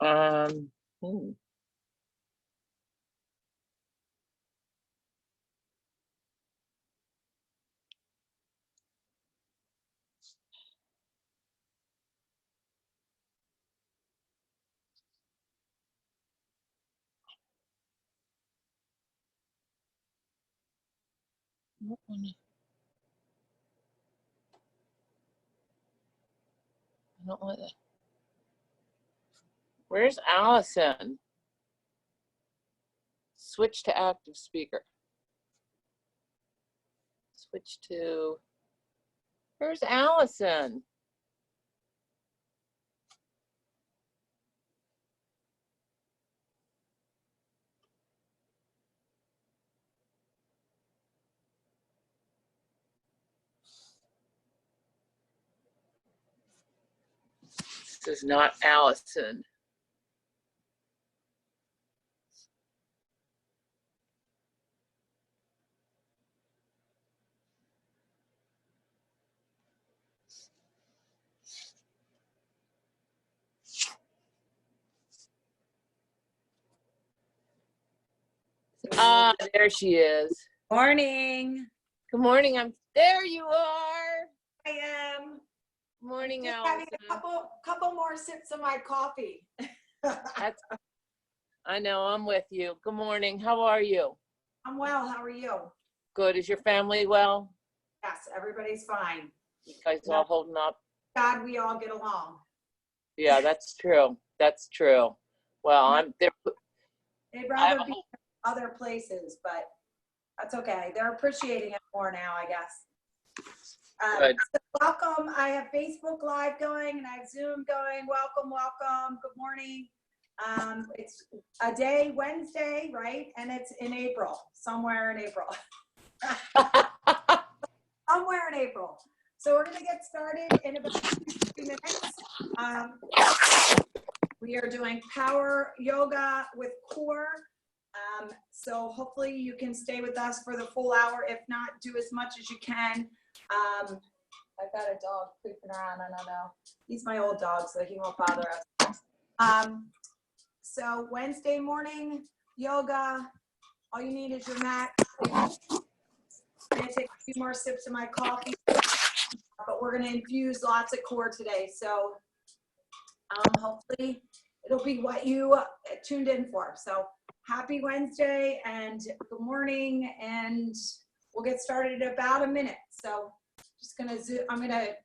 Um, hmm, what one- I don't want that. Where's Allison? Switch to active speaker. Switch to. Where's Allison? This is not Allison. Ah, there she is. Morning. Good morning. There you are. I am. Morning, Just Allison. having a couple more sips of my coffee. I know, I'm with you. Good morning. How are you? I'm well. How are you? Good. Is your family well? Yes, everybody's fine. You guys all holding up? God, we all get along. Yeah, that's true. That's true. Well, I'm there. They'd rather be in other places, but that's okay. They're appreciating it more now, I guess. Good. So welcome. I have Facebook Live going and I have Zoom going. Welcome, welcome. Good morning. It's a day, Wednesday, right? And it's in April, somewhere in April. Somewhere in April. So we're going to get started in about 2 minutes. We are doing power yoga with core. So hopefully you can stay with us for the full hour. If not, do as much as you can. I've got a dog creeping around. I don't know. He's my old dog, so he won't bother us. So Wednesday morning yoga. All you need is your mat. I'm going to take a few more sips of my coffee, but we're going to infuse lots of core today. So hopefully it'll be what you tuned in for. So happy Wednesday and good morning, and we'll get started in about a minute. So just going to I'm going to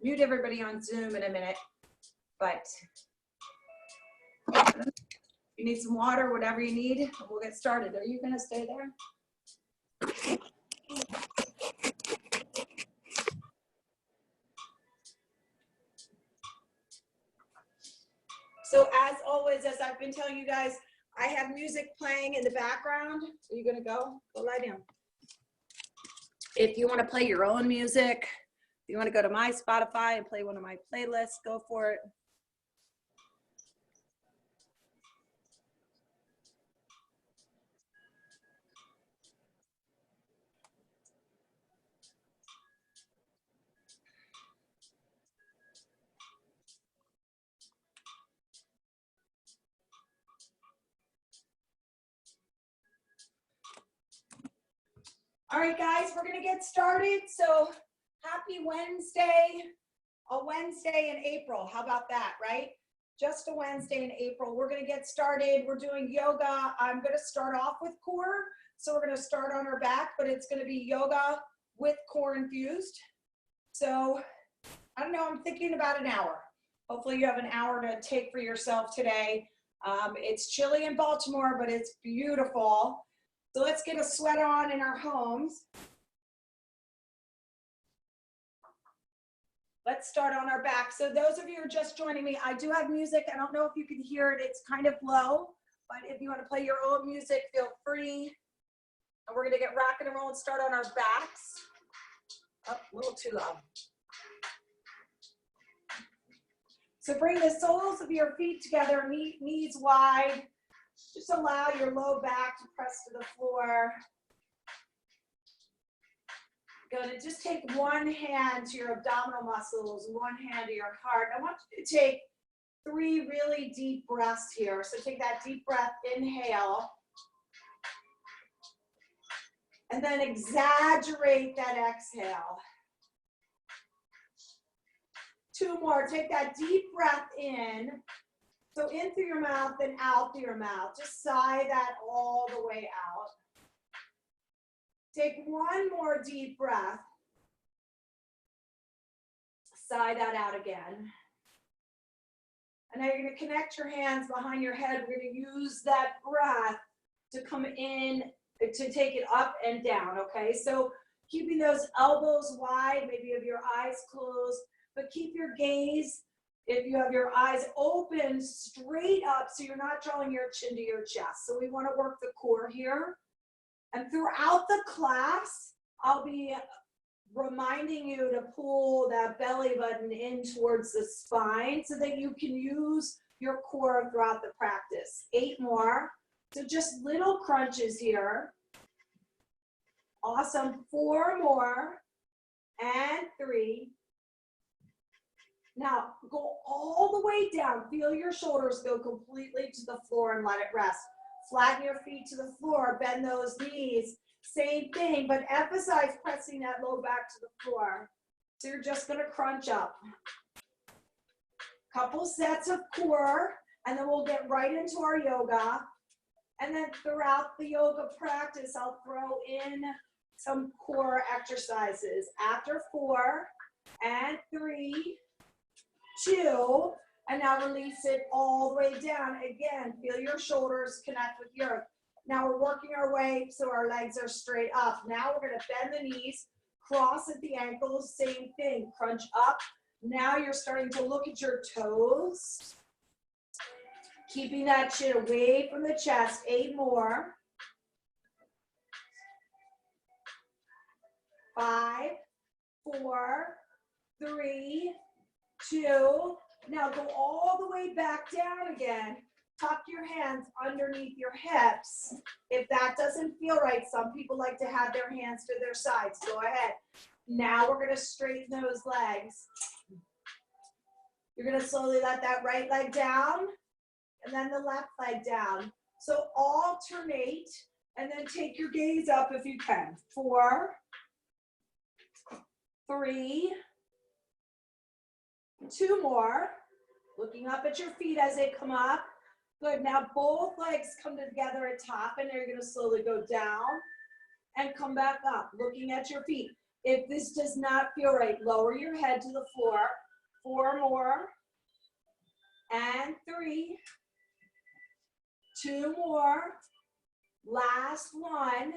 mute everybody on Zoom in a minute, but you need some water, whatever you need, we'll get started. Are you going to stay there? So as always, as I've been telling you guys, I have music playing in the background. Are you going to go? Go lie down. If you want to play your own music, if you want to go to my Spotify and play one of my playlists, go for it. All right, guys, we're going to get started. So happy Wednesday, a Wednesday in April. How about that, right? Just a Wednesday in April. We're going to get started. We're doing yoga. I'm going to start off with core. So we're going to start on our back, but it's going to be yoga with core infused. So I don't know, I'm thinking about an hour. Hopefully you have an hour to take for yourself today. It's chilly in Baltimore, but it's beautiful. So let's get a sweat on in our homes. Let's start on our back. So those of you who are just joining me, I do have music. I don't know if you can hear it. It's kind of low, but if you want to play your own music, feel free. And we're going to get rocking and roll and start on our backs. Oh, a little too loud. So bring the soles of your feet together, knees wide. Just allow your low back to press to the floor. Good. And just take one hand to your abdominal muscles, one hand to your heart. I want you to take 3 really deep breaths here. So take that deep breath, inhale. And then exaggerate that exhale. 2 more. Take that deep breath in. So in through your mouth and out through your mouth. Just sigh that all the way out. Take 1 more deep breath. Sigh that out again. And now you're going to connect your hands behind your head. We're going to use that breath to come in, to take it up and down, okay? So keeping those elbows wide, maybe you have your eyes closed, but keep your gaze, if you have your eyes open, straight up so you're not drawing your chin to your chest. So we want to work the core here. And throughout the class, I'll be reminding you to pull that belly button in towards the spine so that you can use your core throughout the practice. 8 more. So just little crunches here. Awesome. 4 more. And 3. Now go all the way down. Feel your shoulders go completely to the floor and let it rest. Flatten your feet to the floor. Bend those knees. Same thing, but emphasize pressing that low back to the floor. So you're just going to crunch up. Couple sets of core, and then we'll get right into our yoga. And then throughout the yoga practice, I'll throw in some core exercises. After 4 and 3, 2, and now release it all the way down. Again, feel your shoulders connect with the earth. Now we're working our way so our legs are straight up. Now we're going to bend the knees, cross at the ankles, same thing, crunch up. Now you're starting to look at your toes. Keeping that chin away from the chest. 8 more. 5, 4, 3, 2. Now go all the way back down again. Tuck your hands underneath your hips. If that doesn't feel right, some people like to have their hands to their sides. Go ahead. Now we're going to straighten those legs. You're going to slowly let that right leg down and then the left leg down. So alternate and then take your gaze up if you can. 4, 3, 2 more. Looking up at your feet as they come up. Good. Now both legs come together at top, and you're going to slowly go down and come back up, looking at your feet. If this does not feel right, lower your head to the floor. 4 more. And 3. 2 more. Last one.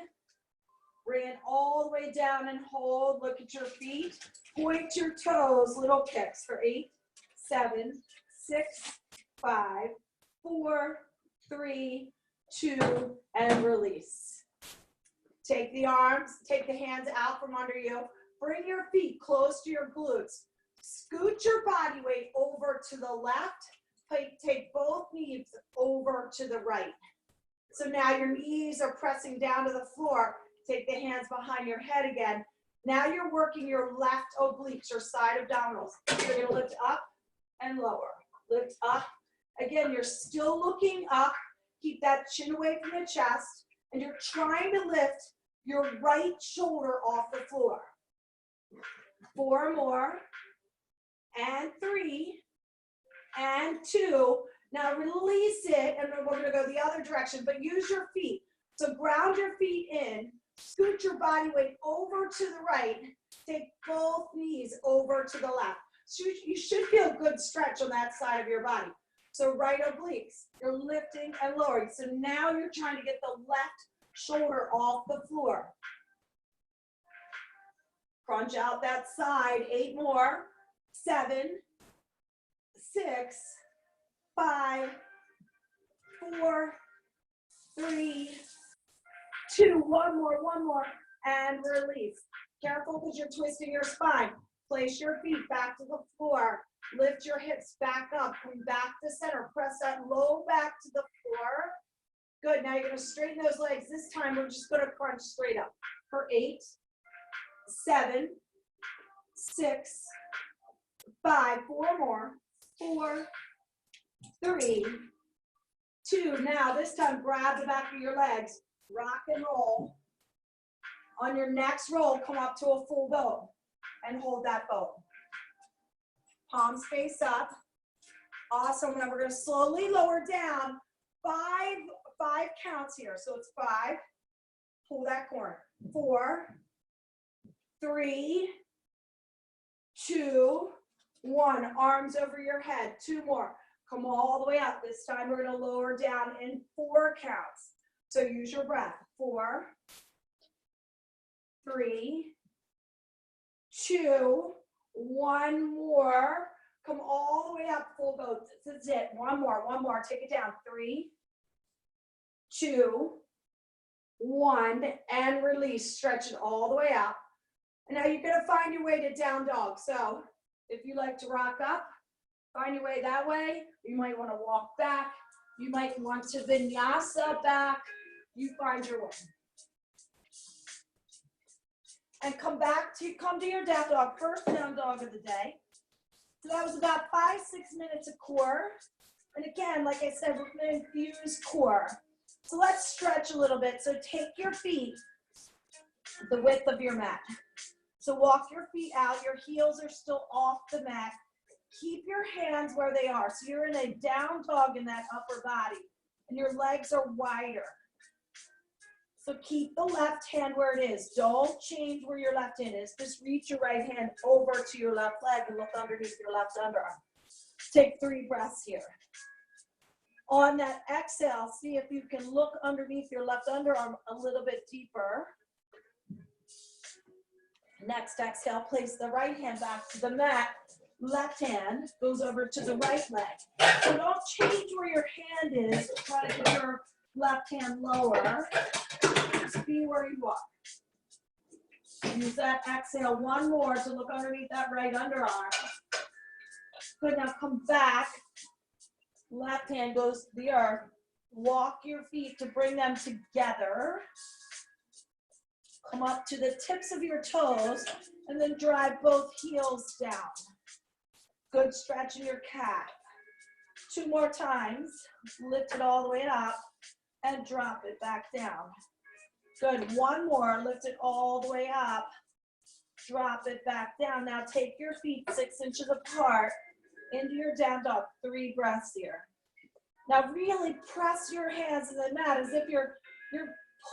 Bring it all the way down and hold. Look at your feet. Point your toes. Little kicks for 8, 7, 6, 5, 4, 3, 2, and release. Take the arms, take the hands out from under you. Bring your feet close to your glutes. Scoot your body weight over to the left. Take both knees over to the right. So now your knees are pressing down to the floor. Take the hands behind your head again. Now you're working your left obliques or side abdominals. You're going to lift up and lower. Lift up. Again, you're still looking up. Keep that chin away from the chest. And you're trying to lift your right shoulder off the floor. 4 more. And 3. And 2. Now release it. And then we're going to go the other direction. But use your feet. So ground your feet in. Scoot your body weight over to the right. Take both knees over to the left. So you should feel a good stretch on that side of your body. So right obliques, you're lifting and lowering. So now you're trying to get the left shoulder off the floor. Crunch out that side. 8 more. 7, 6, 5, 4, 3, 2, one more, and release. Careful because you're twisting your spine. Place your feet back to the floor. Lift your hips back up. Come back to center. Press that low back to the floor. Good. Now you're going to straighten those legs. This time we're just going to crunch straight up. For 8, 7, 6, 5, 4 more. 4, 3, 2. Now this time grab the back of your legs, rock and roll. On your next roll, come up to a full bow and hold that bow. Palms face up. Awesome. Now we're going to slowly lower down. Five counts here. So it's 5. Pull that corner. 4, 3, 2, 1. Arms over your head. 2 more. Come all the way up. This time we're going to lower down in 4 counts. So use your breath. 4, 3, 2, 1 more. Come all the way up, full boat. This is it. One more. Take it down. 3, 2, 1, and release. Stretch it all the way up. And now you're going to find your way to down dog. So if you like to rock up, find your way that way. You might want to walk back. You might want to vinyasa back. You find your way. And come to your down dog, first down dog of the day. So that was about 5-6 minutes of core. And again, like I said, we're going to infuse core. So let's stretch a little bit. So take your feet the width of your mat. So walk your feet out. Your heels are still off the mat. Keep your hands where they are. So you're in a down dog in that upper body. And your legs are wider. So keep the left hand where it is. Don't change where your left hand is. Just reach your right hand over to your left leg and look underneath your left underarm. Take 3 breaths here. On that exhale, see if you can look underneath your left underarm a little bit deeper. Next exhale, place the right hand back to the mat. Left hand goes over to the right leg. So don't change where your hand is. Try to get your left hand lower. Just be where you are. Use that exhale 1 more to look underneath that right underarm. Good, now come back. Left hand goes to the earth. Walk your feet to bring them together. Come up to the tips of your toes and then drive both heels down. Good, stretch in your calf. 2 more times. Lift it all the way up and drop it back down. Good, 1 more. Lift it all the way up. Drop it back down. Now take your feet 6 inches apart into your down dog. 3 breaths here. Now really press your hands to the mat as if you're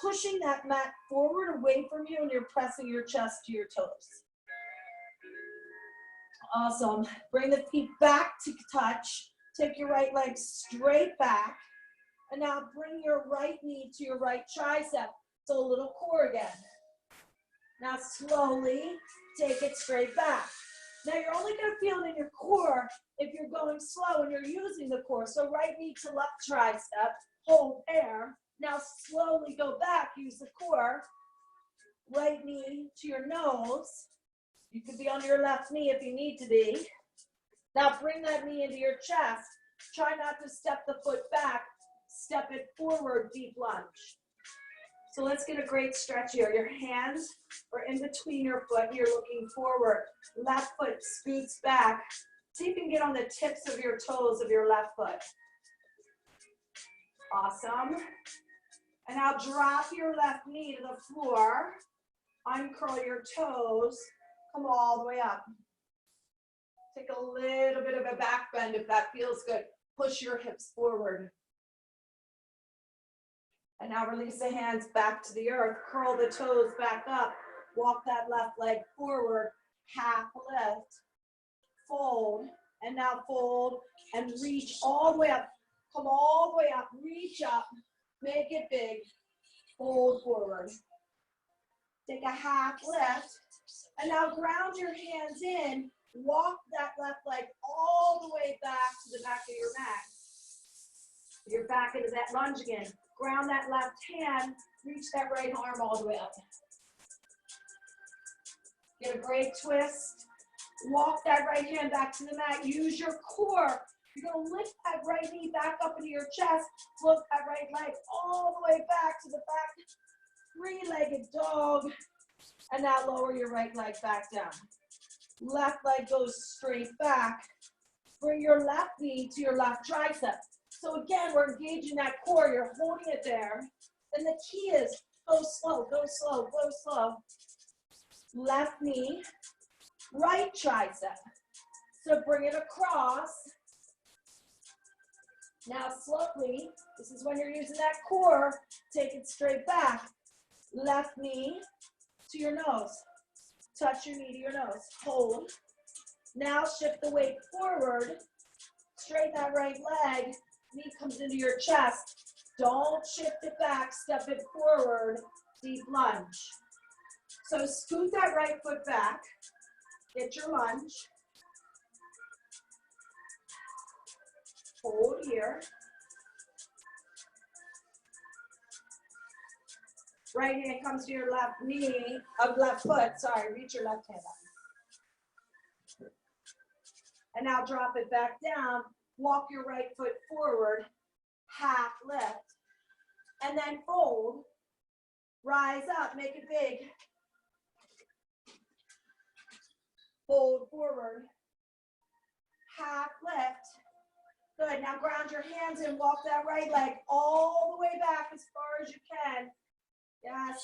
pushing that mat forward away from you and you're pressing your chest to your toes. Awesome. Bring the feet back to touch. Take your right leg straight back. And now bring your right knee to your right tricep. So a little core again. Now slowly take it straight back. Now you're only going to feel it in your core if you're going slow and you're using the core. So right knee to left tricep, hold air. Now slowly go back, use the core. Right knee to your nose. You could be on your left knee if you need to be. Now bring that knee into your chest. Try not to step the foot back. Step it forward, deep lunge. So let's get a great stretch here. Your hands are in between your foot. You're looking forward. Left foot scoots back. See if you can get on the tips of your toes of your left foot. Awesome. And now drop your left knee to the floor. Uncurl your toes. Come all the way up. Take a little bit of a back bend if that feels good. Push your hips forward. And now release the hands back to the earth. Curl the toes back up. Walk that left leg forward. Half lift. Fold. And now fold and reach all the way up. Come all the way up. Reach up. Make it big. Fold forward. Take a half lift. And now ground your hands in. Walk that left leg all the way back to the back of your mat. You're back into that lunge again. Ground that left hand, reach that right arm all the way up. Get a great twist. Walk that right hand back to the mat. Use your core. You're going to lift that right knee back up into your chest. Float that right leg all the way back to the back. 3-legged dog. And now lower your right leg back down. Left leg goes straight back. Bring your left knee to your left tricep. So again, we're engaging that core. You're holding it there. And the key is go slow, go slow, go slow. Left knee, right tricep. So bring it across. Now slowly, this is when you're using that core, take it straight back. Left knee to your nose. Touch your knee to your nose. Hold. Now shift the weight forward. Straighten that right leg. Knee comes into your chest. Don't shift it back. Step it forward. Deep lunge. So scoot that right foot back. Get your lunge. Hold here. Right hand comes to your left knee, left foot, sorry, reach your left hand up. And now drop it back down, walk your right foot forward, half lift, and then fold, rise up, make it big. Fold forward, half lift. Good, now ground your hands and walk that right leg all the way back as far as you can. Yes,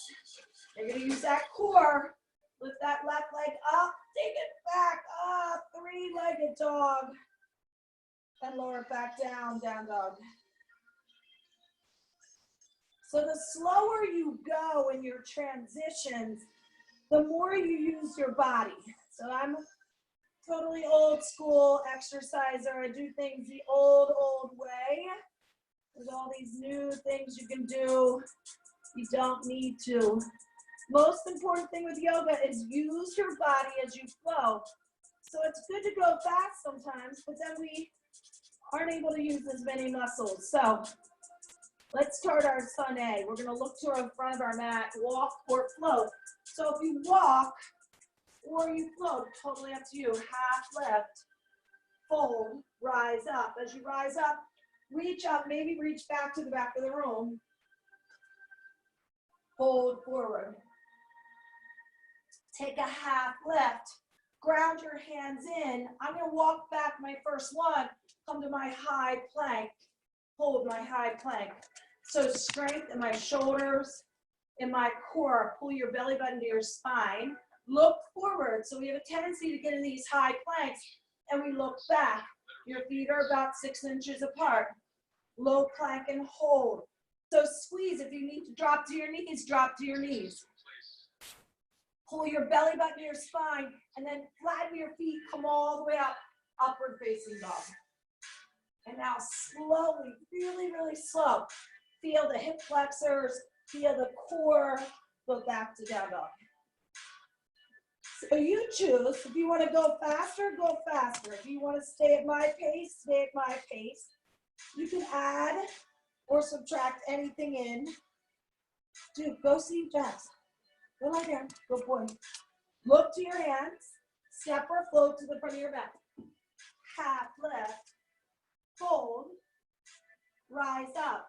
you're gonna use that core. Lift that left leg up, take it back up, three-legged dog. And lower it back down, down dog. So the slower you go in your transitions, the more you use your body. So I'm totally old school exerciser. I do things the old way. There's all these new things you can do. You don't need to. Most important thing with yoga is use your body as you flow. So it's good to go fast sometimes, but then we aren't able to use as many muscles. So let's start our sun A. We're gonna look to the front of our mat, walk or float. So if you walk or you float, totally up to you. Half lift, fold, rise up. As you rise up, reach up, maybe reach back to the back of the room. Fold forward. Take a half lift. Ground your hands in. I'm going to walk back my first one. Come to my high plank. Hold my high plank. So strength in my shoulders, in my core. Pull your belly button to your spine. Look forward. So we have a tendency to get in these high planks and we look back. Your feet are about 6 inches apart. Low plank and hold. So squeeze. If you need to drop to your knees, drop to your knees. Pull your belly button to your spine and then flatten your feet, come all the way up, upward facing dog. And now slowly, really, really slow. Feel the hip flexors, feel the core, go back to down dog. So you choose, if you want to go faster, go faster. If you want to stay at my pace, stay at my pace. You can add or subtract anything in. Dude, go see Jess. Go lie down. Good boy. Look to your hands. Step or float to the front of your mat. Half lift. Fold. Rise up.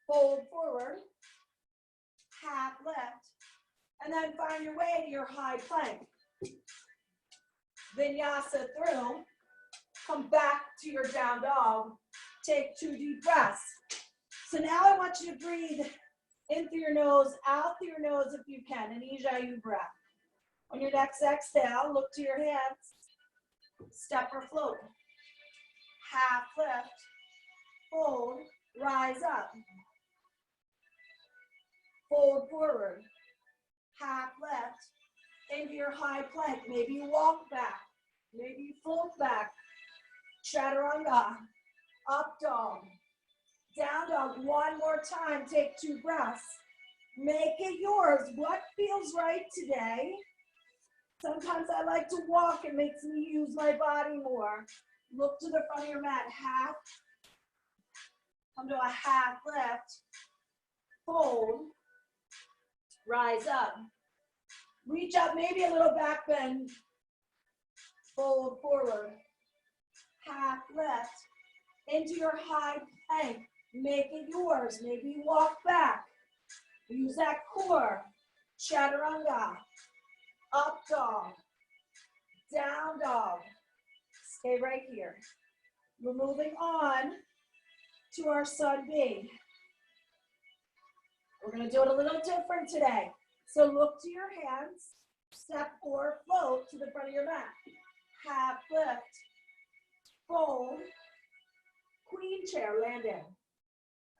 Fold forward. Half lift. And then find your way to your high plank. Vinyasa through. Come back to your down dog. Take 2 deep breaths. So now I want you to breathe in through your nose, out through your nose if you can, an Ijayu breath. On your next exhale, look to your hands. Step or float. Half lift. Fold. Rise up. Fold forward. Half lift. Into your high plank. Maybe you walk back. Maybe you float back. Chaturanga. Up dog. Down dog. One more time. Take 2 breaths. Make it yours. What feels right today? Sometimes I like to walk. It makes me use my body more. Look to the front of your mat. Half. Come to a half lift. Fold. Rise up. Reach up, maybe a little back bend. Fold forward. Half lift. Into your high plank. Make it yours. Maybe you walk back. Use that core. Chaturanga. Up dog. down dog. Stay right here. We're moving on to our sun B. We're going to do it a little different today. So look to your hands, step or float to the front of your mat. Half lift, fold, queen chair, land in.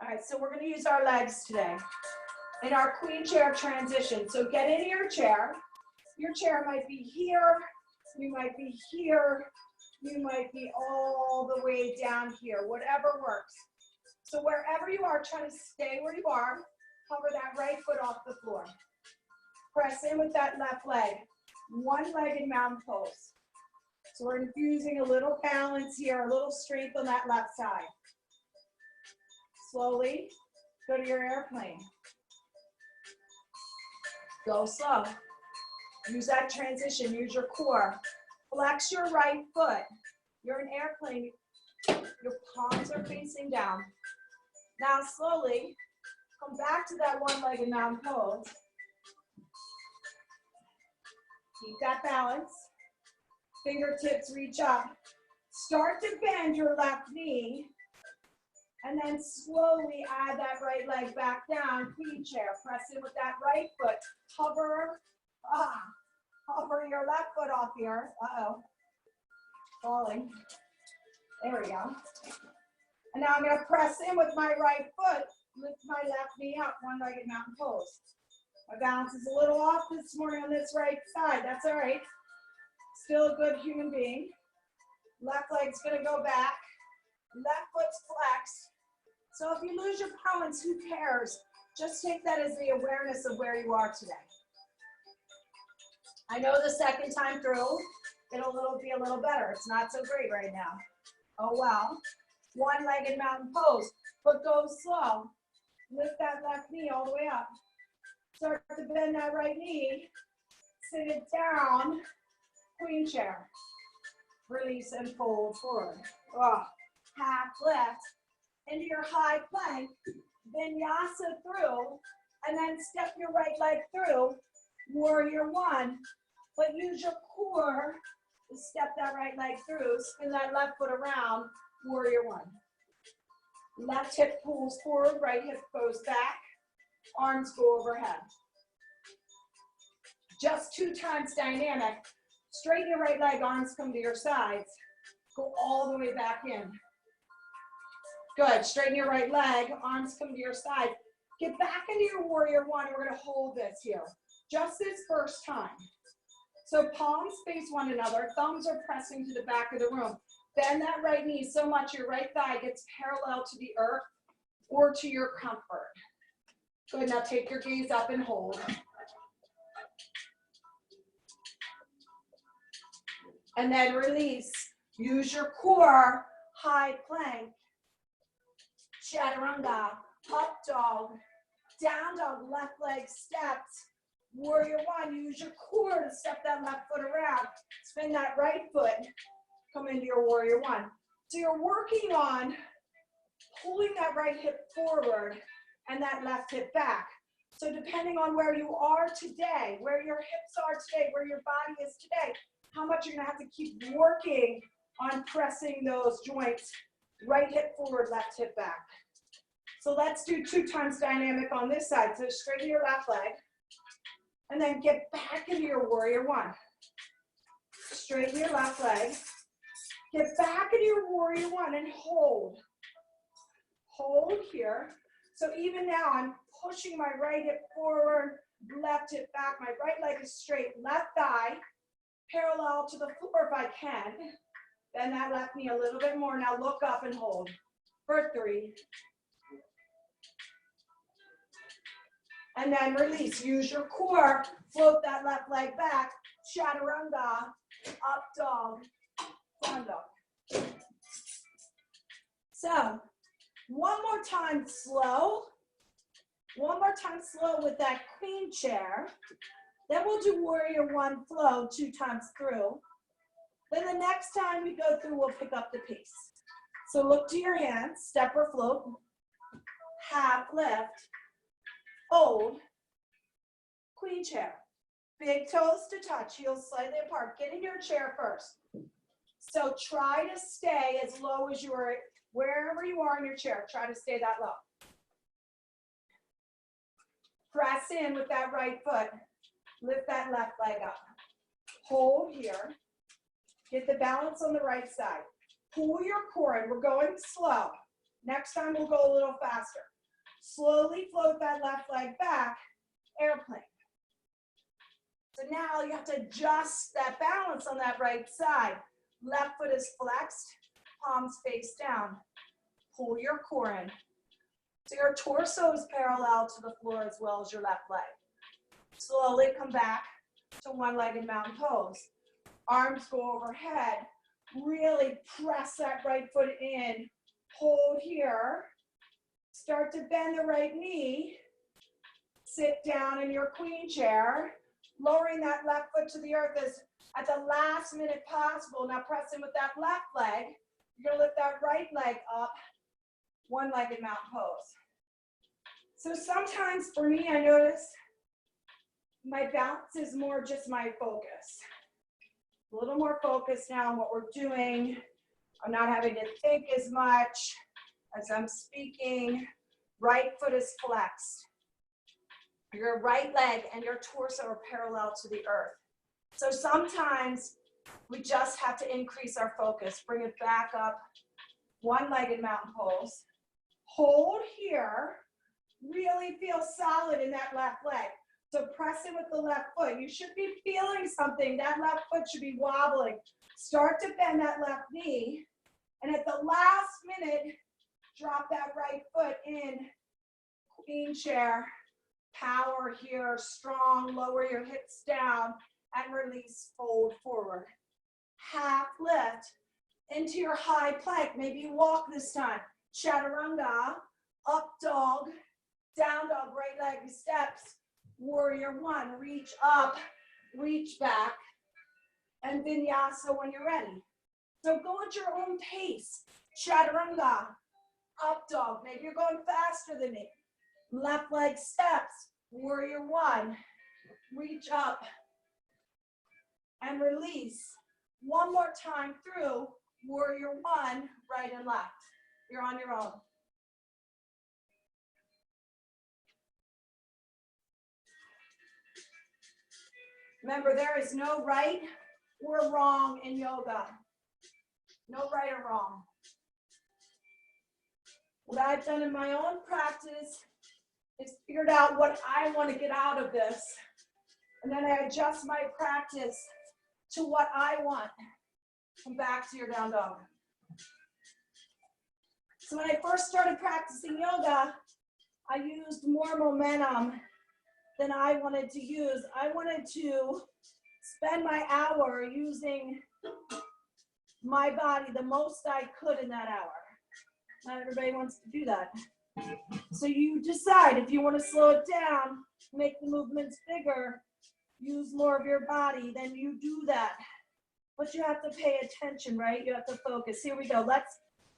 All right, so we're going to use our legs today in our queen chair transition. So get into your chair. Your chair might be here, you might be here, you might be all the way down here, whatever works. So wherever you are, try to stay where you are. Hover that right foot off the floor. Press in with that left leg. One-legged mountain pose. So we're infusing a little balance here, a little strength on that left side. Slowly go to your airplane. Go slow. Use that transition, use your core. Flex your right foot. You're in airplane, your palms are facing down. Now slowly, come back to that one-legged mountain pose. Keep that balance. Fingertips reach up. Start to bend your left knee. And then slowly add that right leg back down, queen chair. Press in with that right foot. Hover, hover your left foot off here. Uh-oh, falling. There we go. And now I'm gonna press in with my right foot, lift my left knee up, one-legged mountain pose. My balance is a little off this morning on this right side, that's all right. Still a good human being. Left leg's gonna go back, left foot's flexed. So if you lose your balance, who cares? Just take that as the awareness of where you are today. I know the second time through, it'll be a little better. It's not so great right now. Oh well. One-legged mountain pose, but go slow. Lift that left knee all the way up. Start to bend that right knee. Sit it down. Queen chair. Release and fold forward. Oh, half lift into your high plank. Vinyasa through, and then step your right leg through. Warrior one. But use your core to step that right leg through. Spin that left foot around. Warrior one. Left hip pulls forward, right hip goes back. Arms go overhead. Just 2 times dynamic. Straighten your right leg, arms come to your sides. Go all the way back in. Good, straighten your right leg, arms come to your side. Get back into your warrior one. We're gonna hold this here. Just this first time. So palms face one another, thumbs are pressing to the back of the room. Bend that right knee so much your right thigh gets parallel to the earth or to your comfort. Good, now take your gaze up and hold. And then release. Use your core, high plank, chaturanga, up dog, down dog, left leg steps. Warrior one, use your core to step that left foot around. Spin that right foot, come into your warrior one. So you're working on pulling that right hip forward and that left hip back. So depending on where you are today, where your hips are today, where your body is today, how much you're gonna have to keep working on pressing those joints. Right hip forward, left hip back. So let's do 2 times dynamic on this side. So straighten your left leg. And then get back into your warrior one. Straighten your left leg. Get back into your warrior one and hold. Hold here. So even now I'm pushing my right hip forward, left hip back. My right leg is straight. Left thigh parallel to the floor if I can. Bend that left knee a little bit more. Now look up and hold for 3. And then release. Use your core. Float that left leg back. Chaturanga. Up dog. Down dog. So, one more time slow. One more time slow with that queen chair. Then we'll do warrior one flow 2 times through. Then the next time we go through, we'll pick up the pace. So look to your hands. Step or float. Half lift. Hold, queen chair. Big toes to touch, heels slightly apart. Get in your chair first. So try to stay as low as you are, wherever you are in your chair, try to stay that low. Press in with that right foot. Lift that left leg up. Hold here. Get the balance on the right side. Pull your core in. We're going slow. Next time we'll go a little faster. Slowly float that left leg back, airplane. So now you have to adjust that balance on that right side. Left foot is flexed, palms face down. Pull your core in. So your torso is parallel to the floor as well as your left leg. Slowly come back to one-legged mountain pose. Arms go overhead. Really press that right foot in. Hold here. Start to bend the right knee. Sit down in your queen chair. Lowering that left foot to the earth is at the last minute possible. Now press in with that left leg. You're gonna lift that right leg up. One-legged mountain pose. So sometimes for me, I notice my balance is more just my focus. A little more focused now on what we're doing. I'm not having to think as much as I'm speaking. Right foot is flexed. Your right leg and your torso are parallel to the earth. So sometimes we just have to increase our focus. Bring it back up. One-legged mountain pose. Hold here. Really feel solid in that left leg. So press in with the left foot. You should be feeling something. That left foot should be wobbling. Start to bend that left knee. And at the last minute, drop that right foot in. Queen chair. Power here, strong. Lower your hips down and release, fold forward. Half lift into your high plank. Maybe you walk this time. Chaturanga, up dog, down dog, right leg steps. Warrior one, reach up, reach back, and vinyasa when you're ready. So go at your own pace. Chaturanga, up dog. Maybe you're going faster than me. Left leg steps, warrior one, reach up and release. One more time through, warrior one, right and left. You're on your own. Remember, there is no right or wrong in yoga. No right or wrong. What I've done in my own practice is figured out what I want to get out of this. And then I adjust my practice to what I want. Come back to your down dog. So when I first started practicing yoga, I used more momentum than I wanted to use. I wanted to spend my hour using my body the most I could in that hour. Not everybody wants to do that. So you decide if you want to slow it down, make the movements bigger, use more of your body, then you do that. But you have to pay attention, right? You have to focus. Here we go. Let's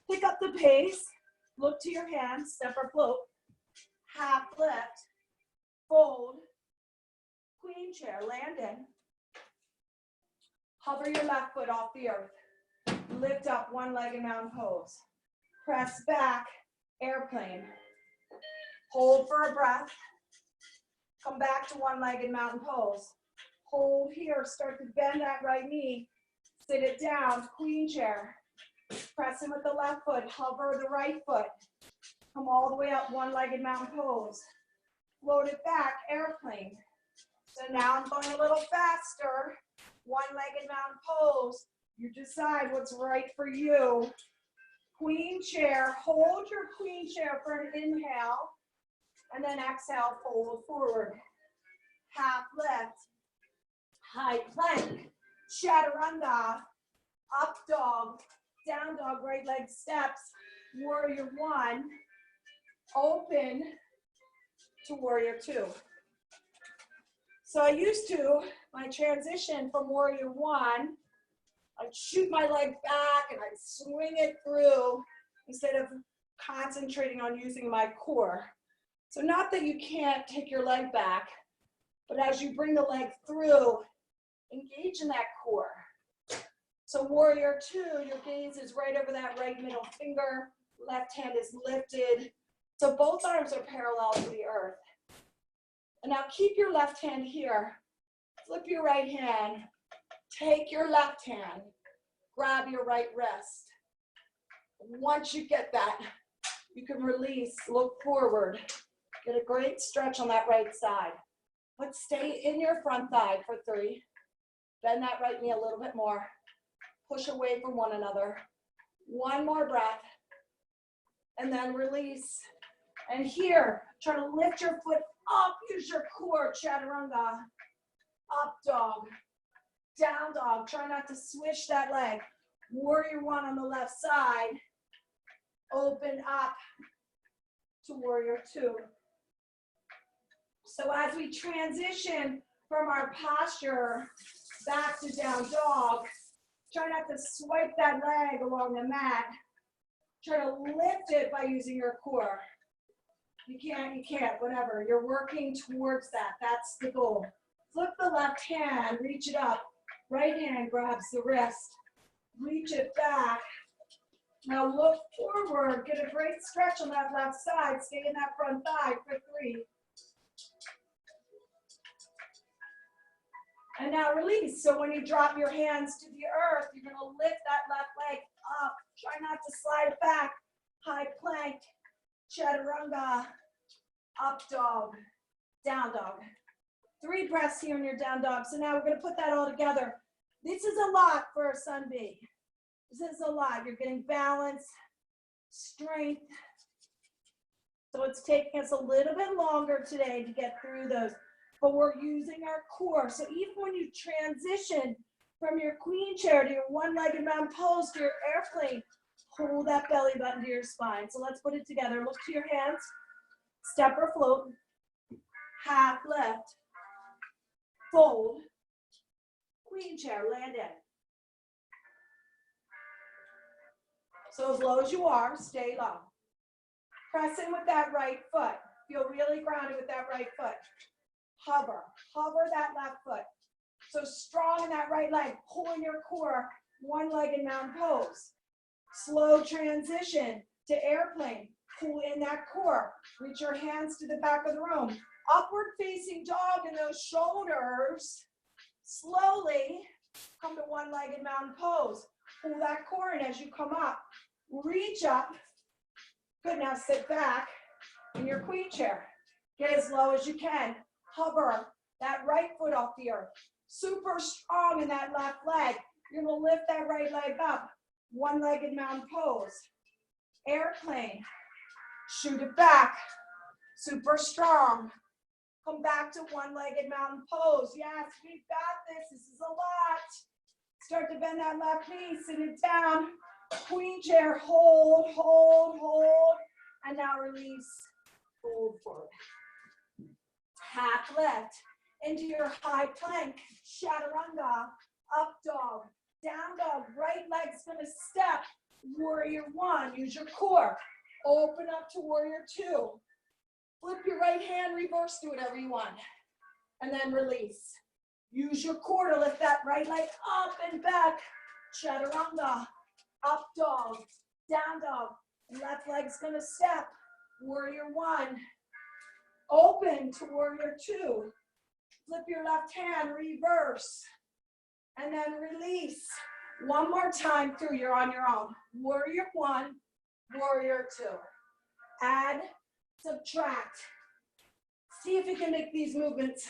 pick up the pace. Look to your hands, step or float. Half lift, fold, queen chair, land in. Hover your left foot off the earth. Lift up one-legged mountain pose. Press back, airplane. Hold for a breath. Come back to one-legged mountain pose. Hold here, start to bend that right knee. Sit it down, queen chair. Press in with the left foot, hover the right foot. Come all the way up, one-legged mountain pose. Float it back, airplane. So now I'm going a little faster. One-legged mountain pose. You decide what's right for you. Queen chair, hold your queen chair for an inhale. And then exhale, fold forward. Half lift, high plank, chaturanga, up dog, down dog, right leg steps, warrior one, open to warrior two. So I used to, my transition from warrior one, I'd shoot my leg back and I'd swing it through instead of concentrating on using my core. So not that you can't take your leg back, But as you bring the leg through, engage in that core. So warrior two, your gaze is right over that right middle finger. Left hand is lifted. So both arms are parallel to the earth. And now keep your left hand here. Flip your right hand. Take your left hand. Grab your right wrist. Once you get that, you can release, look forward. Get a great stretch on that right side. But stay in your front thigh for 3. Bend that right knee a little bit more. Push away from one another. One more breath. And then release. And here, try to lift your foot up. Use your core, chaturanga. Up dog. Down dog. Try not to swish that leg. Warrior one on the left side. Open up to warrior two. So as we transition from our posture back to down dog, try not to swipe that leg along the mat. Try to lift it by using your core. You can't, whatever. You're working towards that. That's the goal. Flip the left hand, reach it up. Right hand grabs the wrist. Reach it back. Now look forward. Get a great stretch on that left side. Stay in that front thigh for 3. And now release. So when you drop your hands to the earth, you're going to lift that left leg up. Try not to slide it back. High plank, chaturanga, up dog, down dog. 3 breaths here in your down dog. So now we're going to put that all together. This is a lot for a sun bee. This is a lot. You're getting balance, strength. So it's taking us a little bit longer today to get through those. But we're using our core. So even when you transition from your queen chair to your one-legged mountain pose to your airplane, pull that belly button to your spine. So let's put it together. Look to your hands. Step or float. Half lift. Fold. Queen chair, land in. So as low as you are, stay low. Press in with that right foot. Feel really grounded with that right foot. Hover that left foot. So strong in that right leg, pulling your core, one-legged mountain pose. Slow transition to airplane. Pull in that core. Reach your hands to the back of the room. Upward facing dog in those shoulders. Slowly come to one-legged mountain pose. Pull that core in as you come up. Reach up. Good, now sit back in your queen chair. Get as low as you can. Hover that right foot off the earth. Super strong in that left leg. You're going to lift that right leg up. One-legged mountain pose. Airplane. Shoot it back. Super strong. Come back to one-legged mountain pose. Yes, we've got this. This is a lot. Start to bend that left knee. Sit it down. Queen chair. Hold, hold, hold. And now release. Fold forward. Half lift into your high plank. Chaturanga. Up dog. Down dog. Right leg's going to step. Warrior one. Use your core. Open up to warrior two. Flip your right hand. Reverse. Do whatever you want. And then release. Use your core to lift that right leg up and back. Chaturanga. Up dog. Down dog. Left leg's going to step. Warrior one. Open to warrior two. Flip your left hand, reverse. And then release. One more time through, you're on your own. Warrior one, warrior two. Add, subtract. See if you can make these movements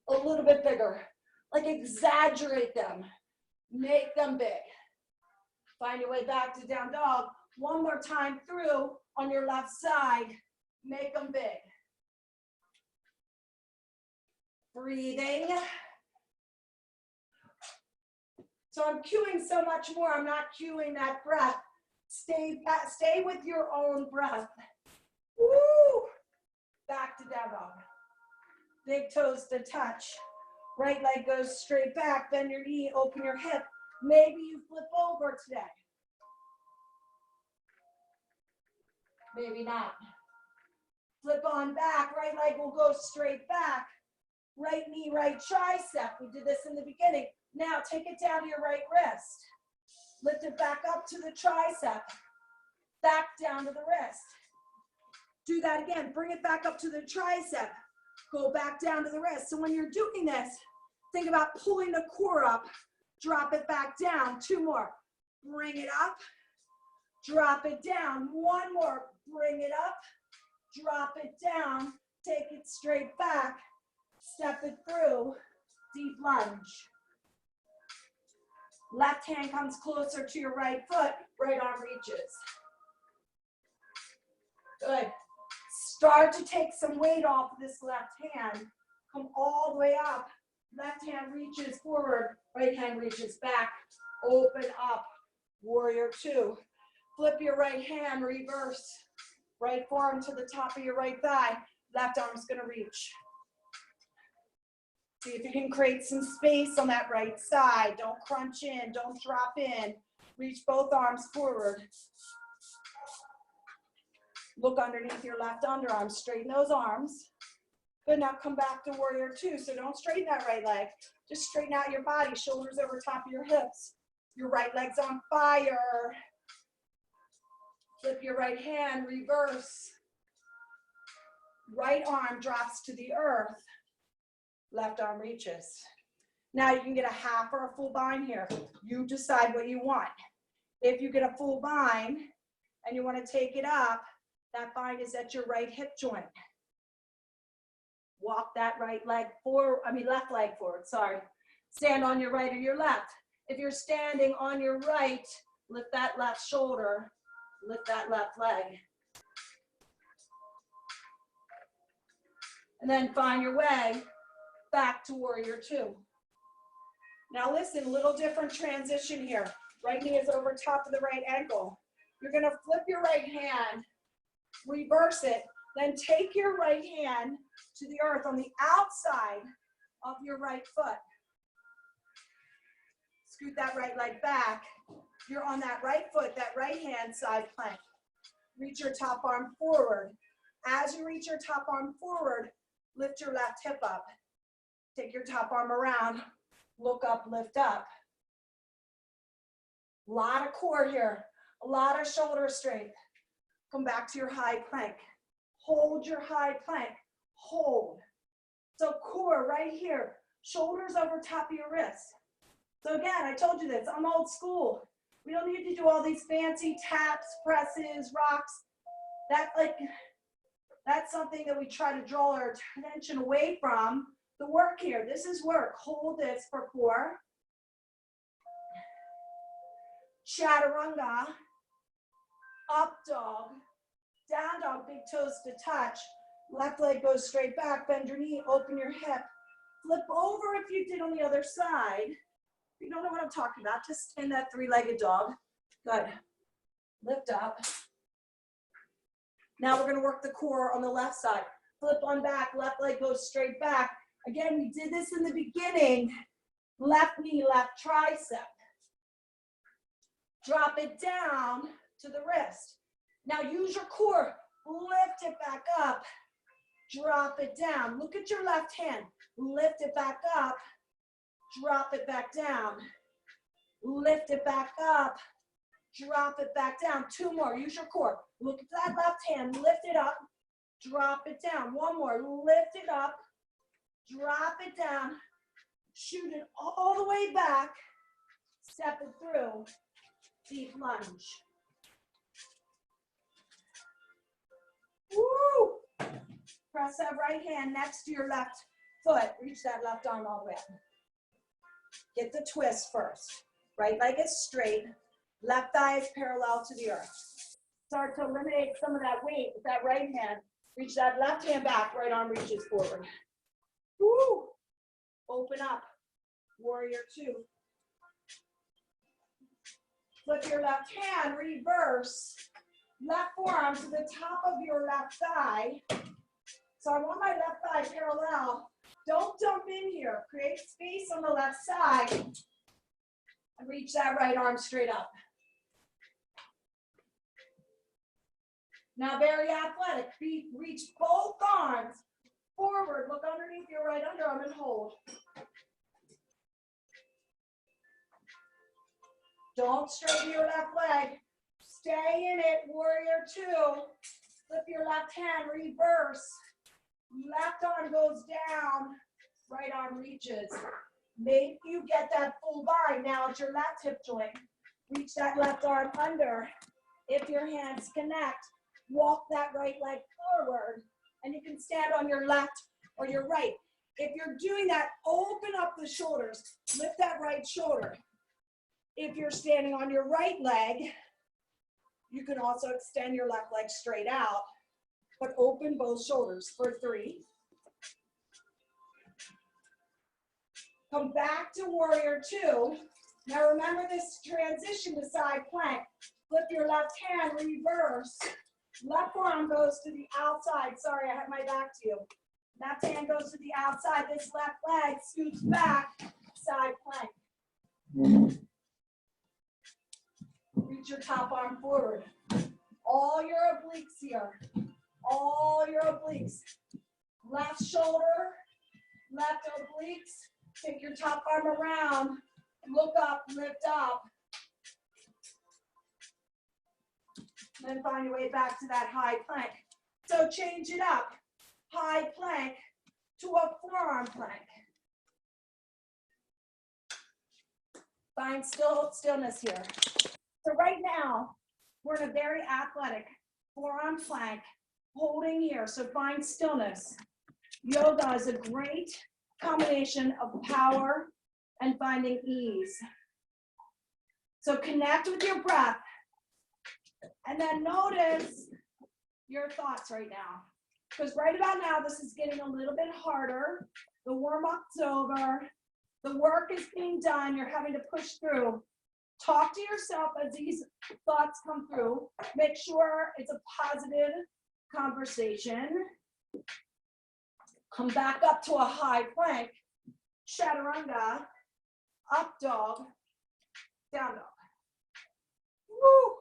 a little bit bigger. Like exaggerate them. Make them big. Find your way back to down dog. One more time through on your left side. Make them big. Breathing. So I'm cueing so much more. I'm not cueing that breath. Stay with your own breath. Woo! Back to down dog. Big toes to touch. Right leg goes straight back. Bend your knee. Open your hip. Maybe you flip over today. Maybe not. Flip on back. Right leg will go straight back. Right knee, right tricep. We did this in the beginning. Now take it down to your right wrist. Lift it back up to the tricep. Back down to the wrist. Do that again. Bring it back up to the tricep. Go back down to the wrist. So when you're doing this, think about pulling the core up. Drop it back down. 2 more. Bring it up. Drop it down. 1 more. Bring it up. Drop it down. Take it straight back. Step it through. Deep lunge. Left hand comes closer to your right foot. Right arm reaches. Good. Start to take some weight off of this left hand. Come all the way up. Left hand reaches forward. Right hand reaches back. Open up. Warrior 2. Flip your right hand. Reverse. Right forearm to the top of your right thigh. Left arm's going to reach. See if you can create some space on that right side. Don't crunch in. Don't drop in. Reach both arms forward. Look underneath your left underarm. Straighten those arms. Good. Now come back to warrior 2. So don't straighten that right leg. Just straighten out your body. Shoulders over top of your hips. Your right leg's on fire. Flip your right hand. Reverse. Right arm drops to the earth. Left arm reaches. Now you can get a half or a full bind here. You decide what you want. If you get a full bind and you want to take it up, that bind is at your right hip joint. Walk that right leg forward, left leg forward, sorry. Stand on your right or your left. If you're standing on your right, lift that left shoulder, lift that left leg. And then find your way back to warrior 2. Now listen, little different transition here. Right knee is over top of the right ankle. You're gonna flip your right hand, reverse it, then take your right hand to the earth on the outside of your right foot. Scoot that right leg back. You're on that right foot, that right hand side plank. Reach your top arm forward. As you reach your top arm forward, lift your left hip up. Take your top arm around, look up, lift up. A lot of core here, a lot of shoulder strength. Come back to your high plank. Hold your high plank, hold. So core right here, shoulders over top of your wrists. So again, I told you this, I'm old school. We don't need to do all these fancy taps, presses, rocks. That's something that we try to draw our attention away from the work here. This is work. Hold this for 4. Chaturanga. Up dog. Down dog, big toes to touch. Left leg goes straight back. Bend your knee, open your hip. Flip over if you did on the other side. If you don't know what I'm talking about, just stand that 3-legged dog. Good. Lift up. Now we're going to work the core on the left side. Flip on back, left leg goes straight back. Again, we did this in the beginning. Left knee, left tricep. Drop it down to the wrist. Now use your core. Lift it back up. Drop it down. Look at your left hand. Lift it back up. Drop it back down. Lift it back up. Drop it back down. 2 more. Use your core. Look at that left hand. Lift it up. Drop it down. 1 more. Lift it up. Drop it down. Shoot it all the way back. Step it through. Deep lunge. Woo! Press that right hand next to your left foot. Reach that left arm all the way up. Get the twist first. Right leg is straight. Left thigh is parallel to the earth. Start to eliminate some of that weight with that right hand. Reach that left hand back. Right arm reaches forward. Woo! Open up. Warrior 2. Flip your left hand. Reverse. Left forearm to the top of your left thigh. So I want my left thigh parallel. Don't dump in here. Create space on the left side. And reach that right arm straight up. Now very athletic. Reach both arms forward. Look underneath your right underarm and hold. Don't straighten your left leg. Stay in it, warrior two. Flip your left hand, reverse. Left arm goes down, right arm reaches. Make you get that full bind. Now at your left hip joint, reach that left arm under. If your hands connect, walk that right leg forward, and you can stand on your left or your right. If you're doing that, open up the shoulders, lift that right shoulder. If you're standing on your right leg, you can also extend your left leg straight out, but open both shoulders for 3. Come back to warrior two. Now remember this transition to side plank. Flip your left hand, reverse. Left arm goes to the outside. Sorry, I have my back to you. Left hand goes to the outside. This left leg scoots back, side plank. Reach your top arm forward. All your obliques here. All your obliques. Left shoulder, left obliques. Take your top arm around. Look up, lift up. Then find your way back to that high plank. So change it up. High plank to a forearm plank. Find stillness here. So right now, we're in a very athletic forearm plank, holding here. So find stillness. Yoga is a great combination of power and finding ease. So connect with your breath. And then notice your thoughts right now. Because right about now, this is getting a little bit harder. The warm-up's over. The work is being done. You're having to push through. Talk to yourself as these thoughts come through. Make sure it's a positive conversation. Come back up to a high plank. Chaturanga. Up dog. Down dog. Woo!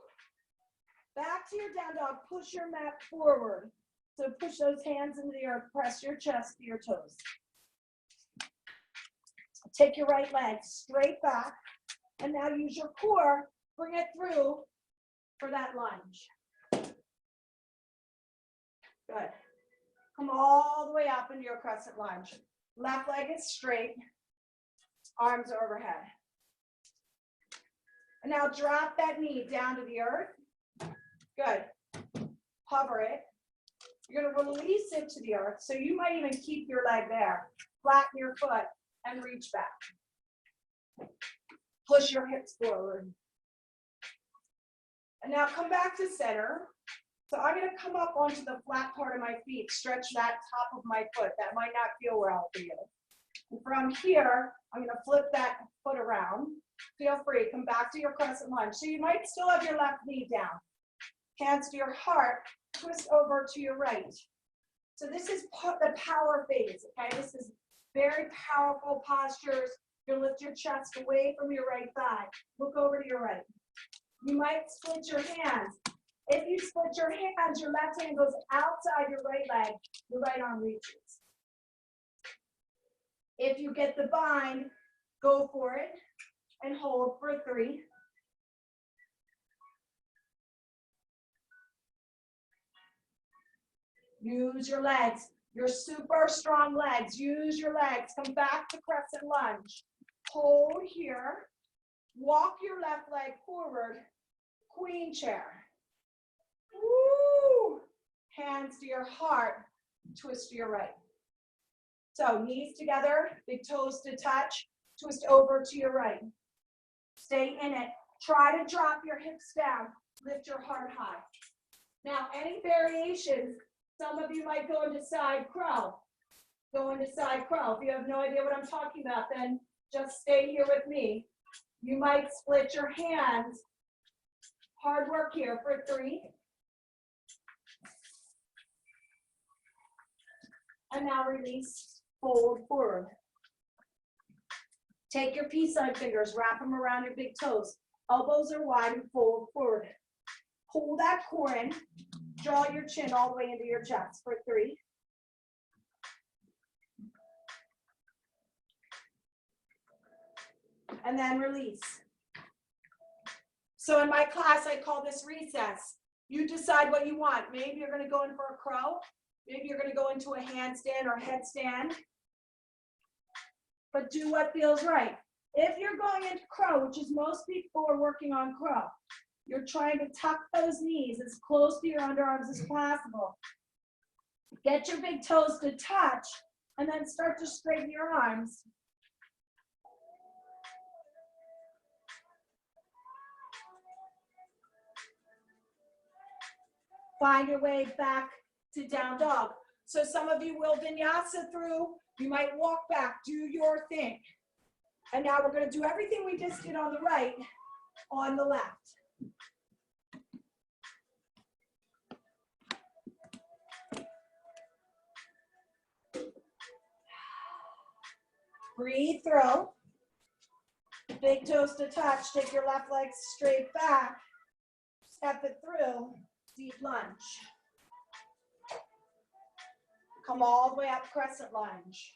Back to your down dog. Push your mat forward. So push those hands into the earth. Press your chest to your toes. Take your right leg straight back. And now use your core. Bring it through for that lunge. Good. Come all the way up into your crescent lunge. Left leg is straight. Arms are overhead. And now drop that knee down to the earth. Good. Hover it. You're going to release it to the earth. So you might even keep your leg there. Flatten your foot and reach back. Push your hips forward. And now come back to center. So I'm going to come up onto the flat part of my feet, stretch that top of my foot. That might not feel well for you. And from here, I'm going to flip that foot around. Feel free, come back to your crescent lunge. So you might still have your left knee down. Hands to your heart, twist over to your right. So this is the power phase, okay? This is very powerful postures. You'll lift your chest away from your right thigh. Look over to your right. You might split your hands. If you split your hands, your left hand goes outside your right leg, your right arm reaches. If you get the bind, go for it and hold for 3. Use your legs, your super strong legs. Use your legs. Come back to crescent lunge. Hold here. Walk your left leg forward. Queen chair. Woo! Hands to your heart. Twist to your right. So knees together, big toes to touch. Twist over to your right. Stay in it. Try to drop your hips down. Lift your heart high. Now, any variations, some of you might go into side crow. Go into side crow. If you have no idea what I'm talking about, then just stay here with me. You might split your hands. Hard work here for 3. And now release, fold forward. Take your peace sign fingers, wrap them around your big toes. Elbows are wide and fold forward. Pull that core in. Draw your chin all the way into your chest for 3. and then release. So in my class, I call this recess. You decide what you want. Maybe you're going to go in for a crow. Maybe you're going to go into a handstand or headstand. But do what feels right. If you're going into crow, which is most people are working on crow, you're trying to tuck those knees as close to your underarms as possible. Get your big toes to touch, and then start to straighten your arms. Find your way back to down dog. So some of you will vinyasa through. You might walk back, do your thing. And now we're going to do everything we just did on the right, on the left. Breathe through. Big toes to touch. Take your left leg straight back. Step it through. Deep lunge. Come all the way up, crescent lunge.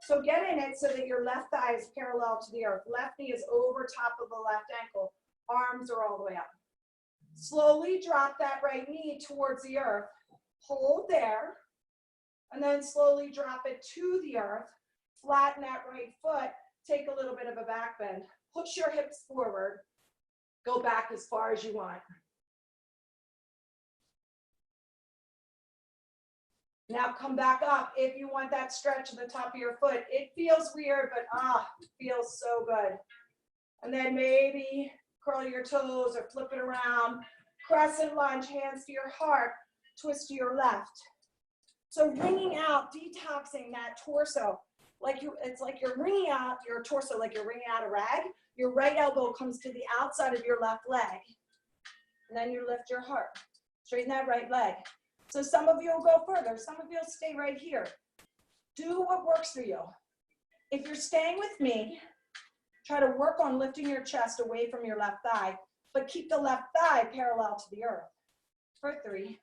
So get in it so that your left thigh is parallel to the earth. Left knee is over top of the left ankle. Arms are all the way up. Slowly drop that right knee towards the earth. Hold there. And then slowly drop it to the earth. Flatten that right foot. Take a little bit of a back bend. Push your hips forward. Go back as far as you want. Now come back up if you want that stretch at the top of your foot. It feels weird, but feels so good. And then maybe curl your toes or flip it around. Crescent lunge, hands to your heart, twist to your left. So wringing out, detoxing that torso. It's like you're wringing out your torso, like you're wringing out a rag. Your right elbow comes to the outside of your left leg. And then you lift your heart. Straighten that right leg. So some of you will go further. Some of you will stay right here. Do what works for you. If you're staying with me, try to work on lifting your chest away from your left thigh, but keep the left thigh parallel to the earth. For 3.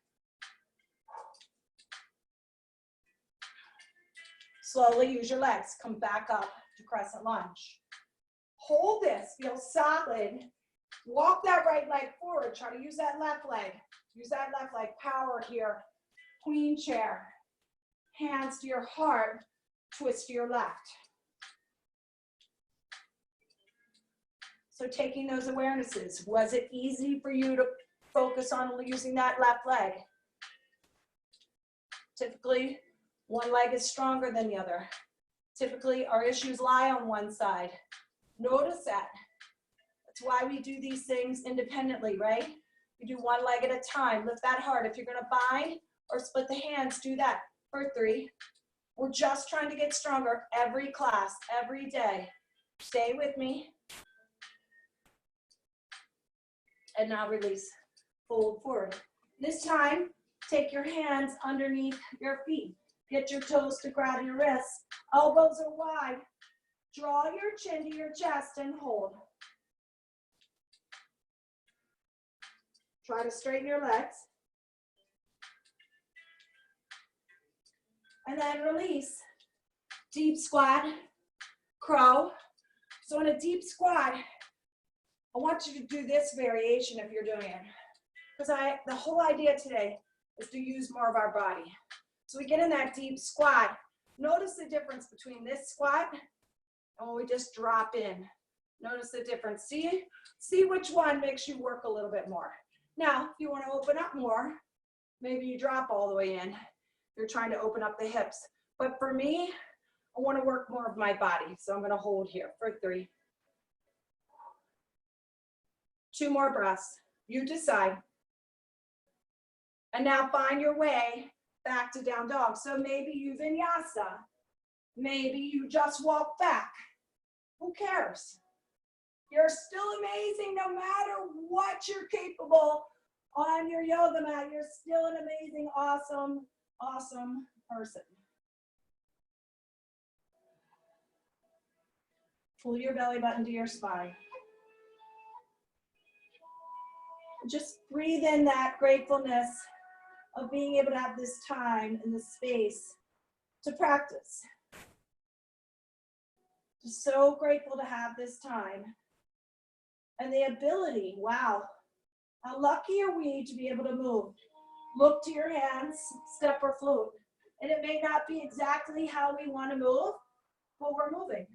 Slowly use your legs. Come back up to crescent lunge. Hold this. Feel solid. Walk that right leg forward. Try to use that left leg. Use that left leg. Power here. Queen chair. Hands to your heart. Twist to your left. So taking those awarenesses, was it easy for you to focus on using that left leg? Typically, one leg is stronger than the other. Typically, our issues lie on one side. Notice that. That's why we do these things independently, right? We do one leg at a time. Lift that heart. If you're going to bind or split the hands, do that. For 3. We're just trying to get stronger every class, every day. Stay with me. And now release. Fold forward. This time, take your hands underneath your feet. Get your toes to grab your wrists. Elbows are wide. Draw your chin to your chest and hold. Try to straighten your legs. And then release. Deep squat, crow. So in a deep squat, I want you to do this variation if you're doing it. Because the whole idea today is to use more of our body. So we get in that deep squat. Notice the difference between this squat and when we just drop in. Notice the difference. See which one makes you work a little bit more. Now, if you want to open up more, maybe you drop all the way in. You're trying to open up the hips. But for me, I want to work more of my body. So I'm going to hold here for 3. 2 more breaths. You decide. And now find your way back to down dog. So maybe you vinyasa. Maybe you just walk back. Who cares? You're still amazing no matter what you're capable on your yoga mat. You're still an amazing, awesome, awesome person. Pull your belly button to your spine. Just breathe in that gratefulness of being able to have this time and this space to practice. Just so grateful to have this time. And the ability, wow. How lucky are we to be able to move? Look to your hands, step or float. And it may not be exactly how we want to move, but we're moving.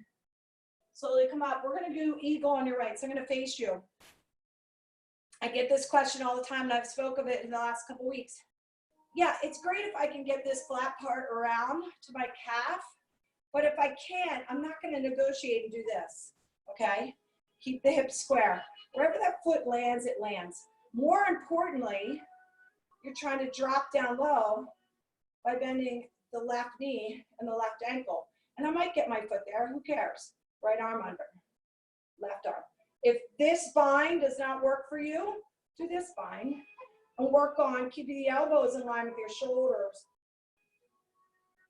Slowly come up. We're going to do eagle on your right. So I'm going to face you. I get this question all the time, and I've spoke of it in the last couple weeks. Yeah, it's great if I can get this flat part around to my calf, but if I can't, I'm not going to negotiate and do this, okay? Keep the hips square. Wherever that foot lands, it lands. More importantly, you're trying to drop down low by bending the left knee and the left ankle. And I might get my foot there, who cares? Right arm under, left arm. If this bind does not work for you, do this bind and work on keeping the elbows in line with your shoulders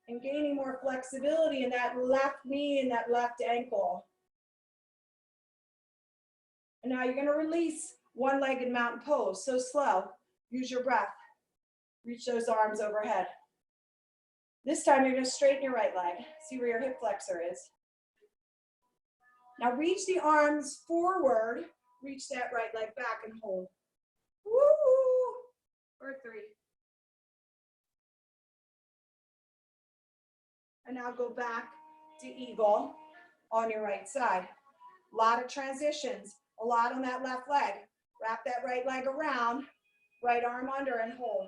and gaining more flexibility in that left knee and that left ankle. And now you're going to release one-legged mountain pose. So slow. Use your breath. Reach those arms overhead. This time you're going to straighten your right leg. See where your hip flexor is. Now reach the arms forward. Reach that right leg back and hold. Woo! For 3. And now go back to eagle on your right side. A lot of transitions. A lot on that left leg. Wrap that right leg around. Right arm under and hold.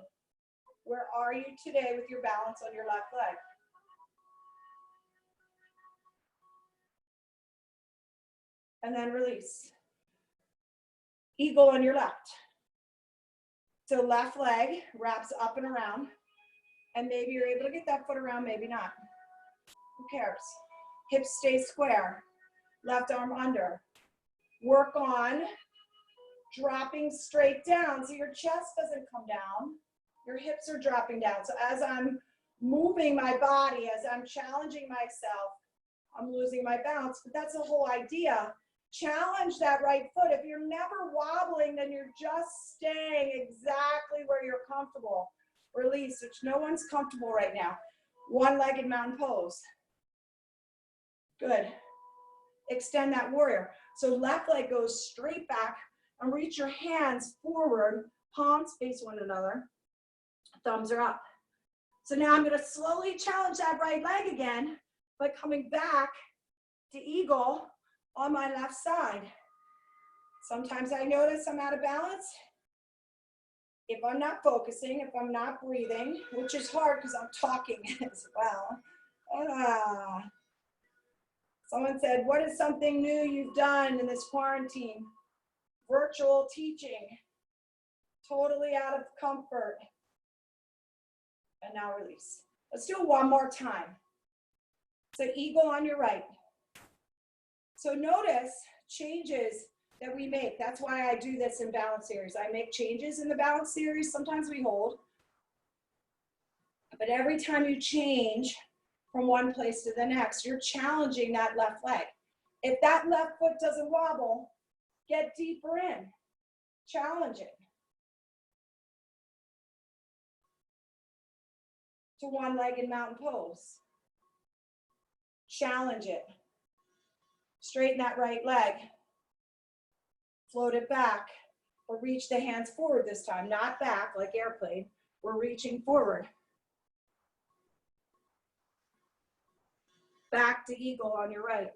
Where are you today with your balance on your left leg? And then release. Eagle on your left. So left leg wraps up and around. And maybe you're able to get that foot around, maybe not. Who cares? Hips stay square. Left arm under. Work on dropping straight down so your chest doesn't come down. Your hips are dropping down. So as I'm moving my body, as I'm challenging myself, I'm losing my balance. But that's the whole idea. Challenge that right foot. If you're never wobbling, then you're just staying exactly where you're comfortable. Release, which no one's comfortable right now. One-legged mountain pose. Good. Extend that warrior. So left leg goes straight back and reach your hands forward. Palms face one another. Thumbs are up. So now I'm going to slowly challenge that right leg again by coming back to eagle on my left side. Sometimes I notice I'm out of balance. If I'm not focusing, if I'm not breathing, which is hard because I'm talking as well. Someone said, what is something new you've done in this quarantine? Virtual teaching. Totally out of comfort. And now release. Let's do it one more time. So eagle on your right. So notice changes that we make. That's why I do this in balance series. I make changes in the balance series. Sometimes we hold. But every time you change from one place to the next, you're challenging that left leg. If that left foot doesn't wobble, get deeper in. Challenge it. To one-legged mountain pose. Challenge it. Straighten that right leg. Float it back, or reach the hands forward this time, not back like airplane. We're reaching forward. Back to eagle on your right.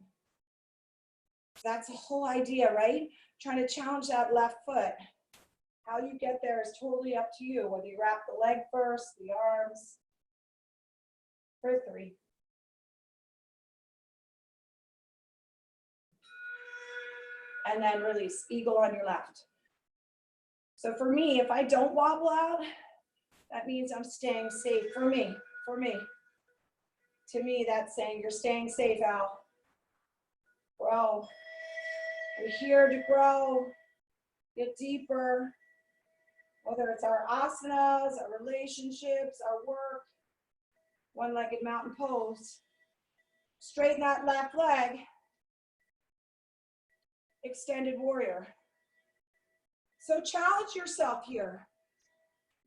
That's the whole idea, right? Trying to challenge that left foot. How you get there is totally up to you, whether you wrap the leg first, the arms. For 3. And then release, eagle on your left. So for me, if I don't wobble out, that means I'm staying safe for me. To me, that's saying you're staying safe, Al. Grow. We're here to grow, get deeper, whether it's our asanas, our relationships, our work. One-legged mountain pose. Straighten that left leg. Extended warrior. So challenge yourself here.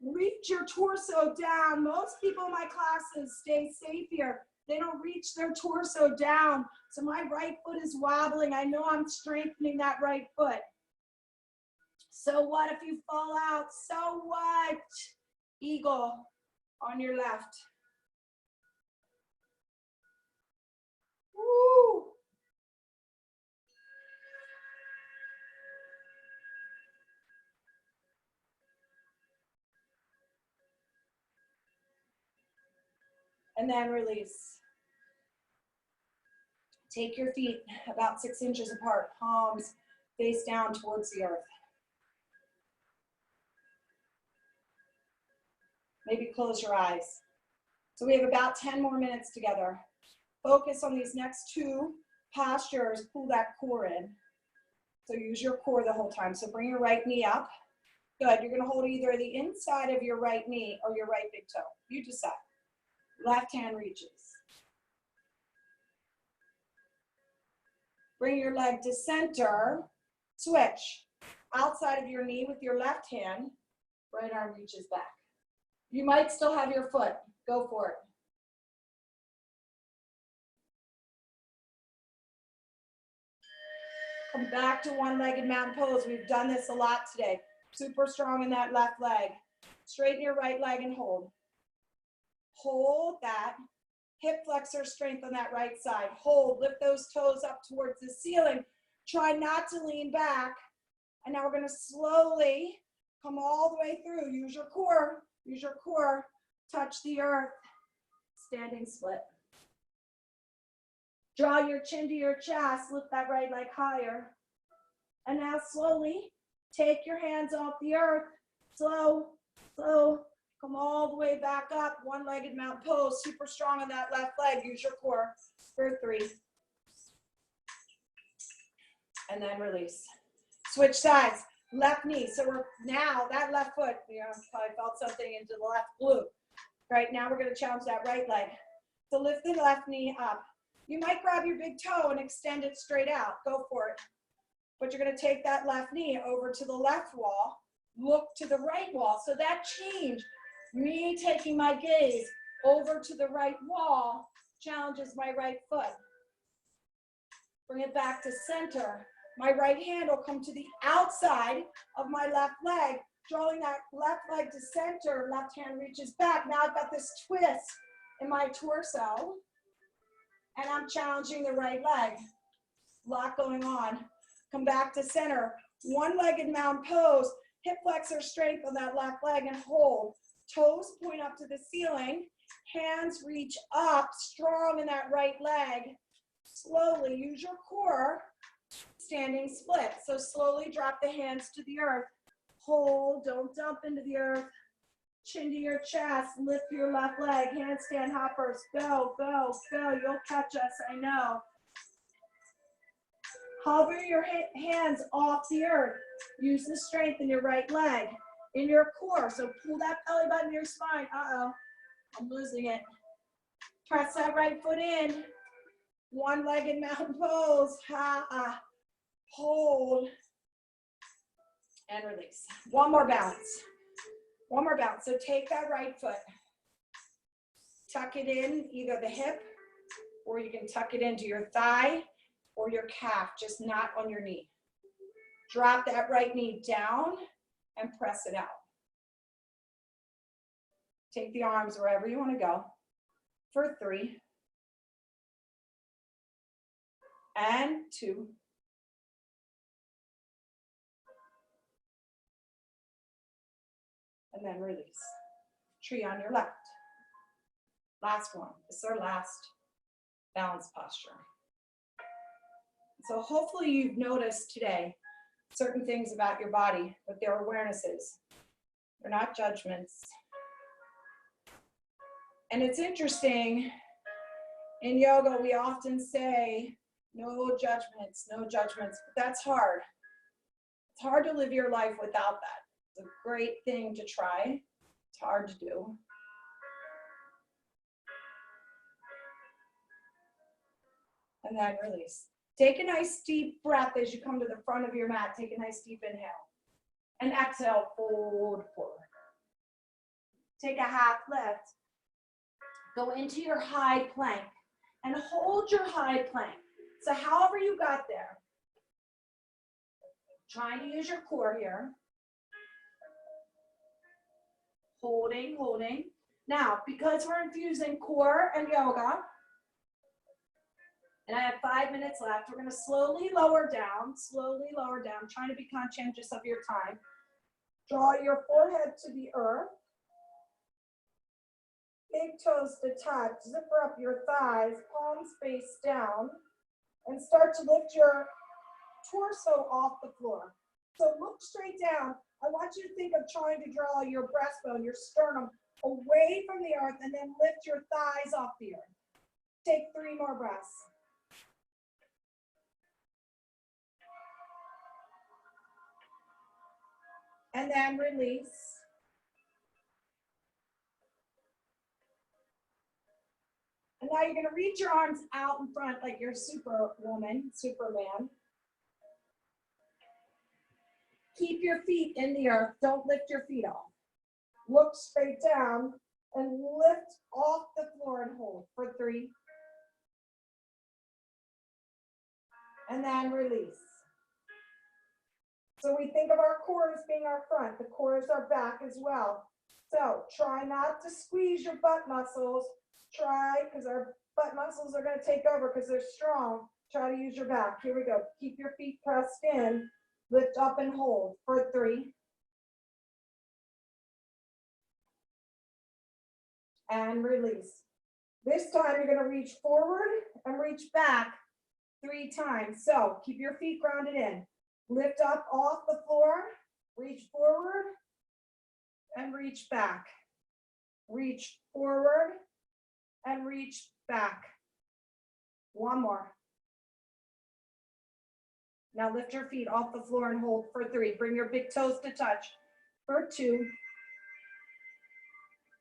Reach your torso down. Most people in my classes stay safe here. They don't reach their torso down. So my right foot is wobbling. I know I'm strengthening that right foot. So what if you fall out? So what? Eagle on your left. Woo! And then release. Take your feet about 6 inches apart, palms face down towards the earth. Maybe close your eyes. So we have about 10 more minutes together. Focus on these next two postures. Pull that core in. So use your core the whole time. So bring your right knee up. Good. You're going to hold either the inside of your right knee or your right big toe. You decide. Left hand reaches. Bring your leg to center. Switch. Outside of your knee with your left hand. Right arm reaches back. You might still have your foot. Go for it. Come back to one-legged mountain pose. We've done this a lot today. Super strong in that left leg. Straighten your right leg and hold. Hold that. Hip flexor strength on that right side. Hold. Lift those toes up towards the ceiling. Try not to lean back. And now we're going to slowly come all the way through. Use your core. Use your core. Touch the earth. Standing split. Draw your chin to your chest. Lift that right leg higher. And now slowly take your hands off the earth. Slow, slow. Come all the way back up. One-legged mountain pose. Super strong on that left leg. Use your core for 3. And then release. Switch sides. Left knee. So we're now, that left foot, probably felt something into the left glute. Right now we're going to challenge that right leg. So lift the left knee up. You might grab your big toe and extend it straight out. Go for it. But you're going to take that left knee over to the left wall. Look to the right wall. So that change, me taking my gaze over to the right wall, challenges my right foot. Bring it back to center. My right hand will come to the outside of my left leg, drawing that left leg to center. Left hand reaches back. Now I've got this twist in my torso, and I'm challenging the right leg. A lot going on. Come back to center. One-legged mountain pose. Hip flexor strength on that left leg and hold. Toes point up to the ceiling. Hands reach up, strong in that right leg. Slowly use your core. Standing split. So slowly drop the hands to the earth. Hold, don't dump into the earth. Chin to your chest, lift your left leg, handstand hoppers. Go, go, go. You'll catch us, I know. Hover your hands off the earth. Use the strength in your right leg, in your core. So pull that belly button to your spine. Uh-oh, I'm losing it. Press that right foot in. One-legged mountain pose. Ha-ha. Hold. And release. One more bounce. One more bounce. So take that right foot. Tuck it in, either the hip, or you can tuck it into your thigh or your calf, just not on your knee. Drop that right knee down and press it out. Take the arms wherever you want to go for 3 and 2. And then release. Tree on your left. Last one. This is our last balance posture. So hopefully you've noticed today certain things about your body, but they're awarenesses. They're not judgments. And it's interesting, in yoga we often say, no judgments, no judgments, but that's hard. It's hard to live your life without that. It's a great thing to try. It's hard to do. And then release. Take a nice deep breath as you come to the front of your mat. Take a nice deep inhale. And exhale, fold forward. Take a half lift. Go into your high plank. and hold your high plank. So however you got there, trying to use your core here. Holding, holding. Now, because we're infusing core and yoga, and I have 5 minutes left, we're gonna slowly lower down, trying to be conscientious of your time. Draw your forehead to the earth. Big toes to touch, zipper up your thighs, palms face down, and start to lift your torso off the floor. So look straight down. I want you to think of trying to draw your breastbone, your sternum, away from the earth, and then lift your thighs off the earth. Take 3 more breaths. And then release. And now you're going to reach your arms out in front like you're Superwoman, Superman. Keep your feet in the earth. Don't lift your feet off. Look straight down and lift off the floor and hold for 3. And then release. So we think of our core as being our front. The core is our back as well. So try not to squeeze your butt muscles. Try, because our butt muscles are going to take over because they're strong. Try to use your back. Here we go. Keep your feet pressed in. Lift up and hold for 3. And release. This time you're going to reach forward and reach back 3 times. So keep your feet grounded in. Lift up off the floor. Reach forward and reach back. Reach forward and reach back. 1 more. Now lift your feet off the floor and hold for 3. Bring your big toes to touch for 2.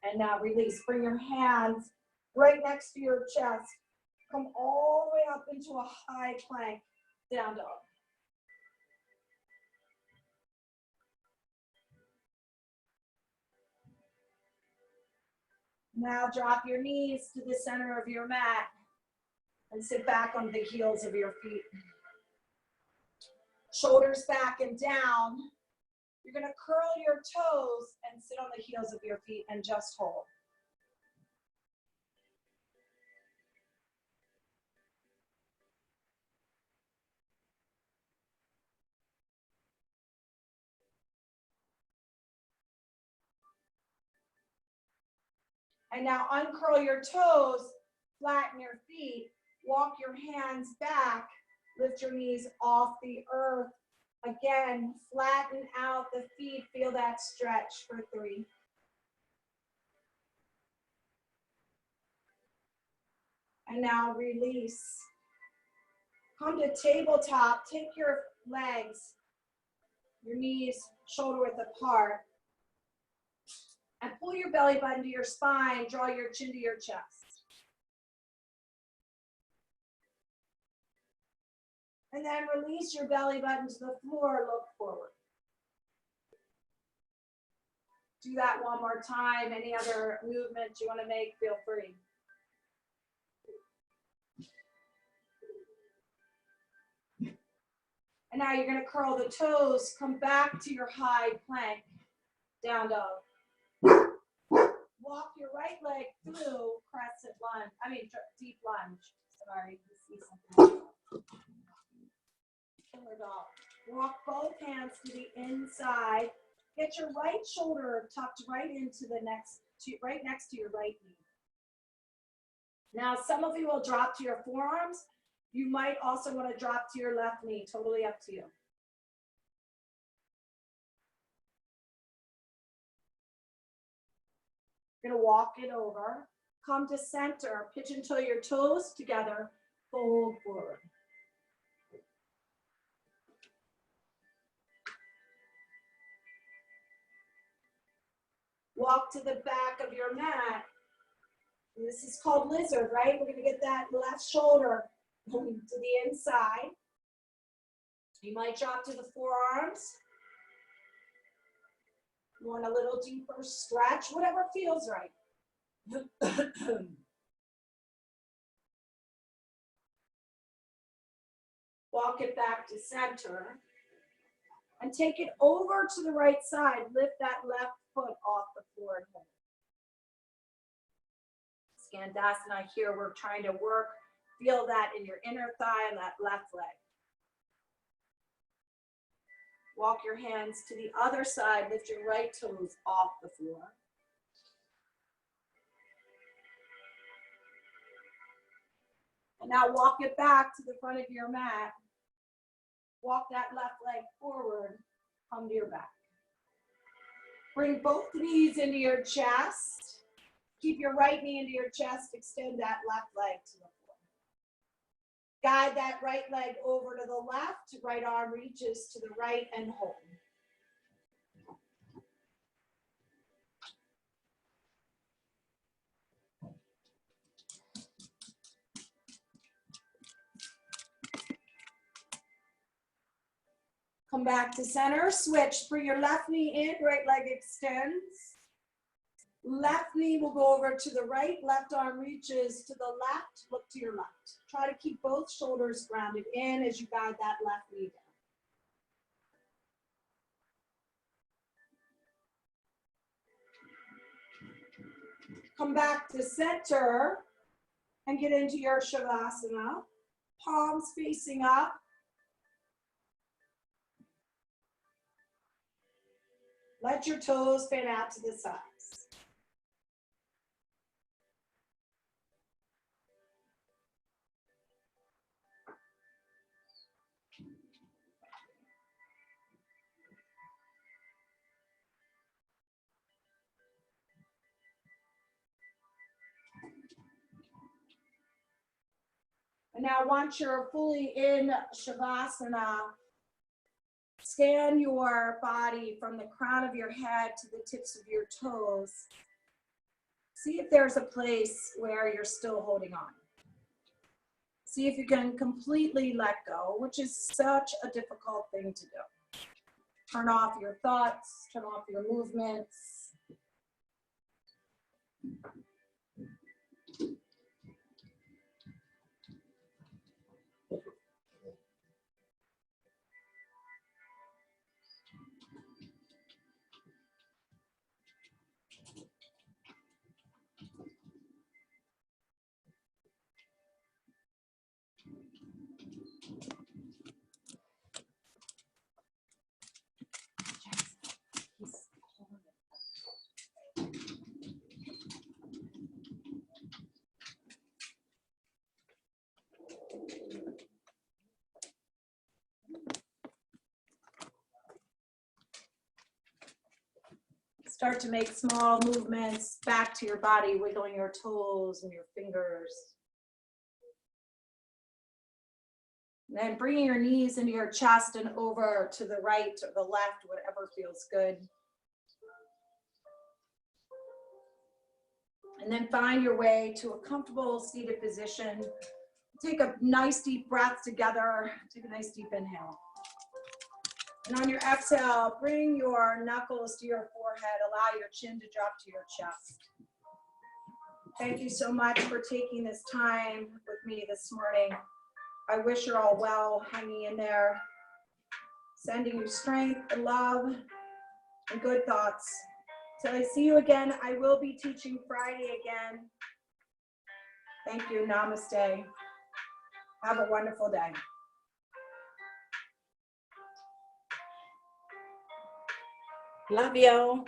And now release. Bring your hands right next to your chest. Come all the way up into a high plank, down dog. Now drop your knees to the center of your mat and sit back on the heels of your feet. Shoulders back and down. You're going to curl your toes and sit on the heels of your feet and just hold. And now uncurl your toes, flatten your feet, walk your hands back, lift your knees off the earth. Again, flatten out the feet, feel that stretch for 3. And now release. Come to tabletop, take your legs, your knees shoulder width apart, and pull your belly button to your spine, draw your chin to your chest. And then release your belly button to the floor, look forward. Do that 1 more time. Any other movements you want to make, feel free. And now you're going to curl the toes, come back to your high plank, down dog. Walk your right leg through crescent lunge, deep lunge. Sorry, you see something. Killer dog. Walk both hands to the inside. Get your right shoulder tucked right into the right next to your right knee. Now, some of you will drop to your forearms. You might also want to drop to your left knee, totally up to you. You're gonna walk it over, come to center, pitch until your toes together, fold forward. Walk to the back of your mat. And this is called lizard, right? We're gonna get that left shoulder to the inside. You might drop to the forearms. You want a little deeper stretch, whatever feels right. Walk it back to center. And take it over to the right side. Lift that left foot off the floor and hold it. Skandasana here, we're trying to work, feel that in your inner thigh and that left leg. Walk your hands to the other side, lift your right toes off the floor. And now walk it back to the front of your mat. Walk that left leg forward, come to your back. Bring both knees into your chest. Keep your right knee into your chest, extend that left leg to the floor. Guide that right leg over to the left, right arm reaches to the right and hold. Come back to center, switch, bring your left knee in, right leg extends. Left knee will go over to the right, left arm reaches to the left, look to your left. Try to keep both shoulders grounded in as you guide that left knee down. Come back to center and get into your Shavasana. Palms facing up. Let your toes fan out to the sides. And now once you're fully in Shavasana, scan your body from the crown of your head to the tips of your toes. See if there's a place where you're still holding on. See if you can completely let go, which is such a difficult thing to do. Turn off your thoughts, turn off your movements. Start to make small movements back to your body, wiggling your toes and your fingers. And then bringing your knees into your chest and over to the right or the left, whatever feels good. And then find your way to a comfortable seated position. Take a nice deep breath together. Take a nice deep inhale. And on your exhale, bring your knuckles to your forehead. Allow your chin to drop to your chest. Thank you so much for taking this time with me this morning. I wish you're all well, hanging in there. Sending you strength and love and good thoughts. Till I see you again, I will be teaching Friday again. Thank you. Namaste. Have a wonderful day. Love you.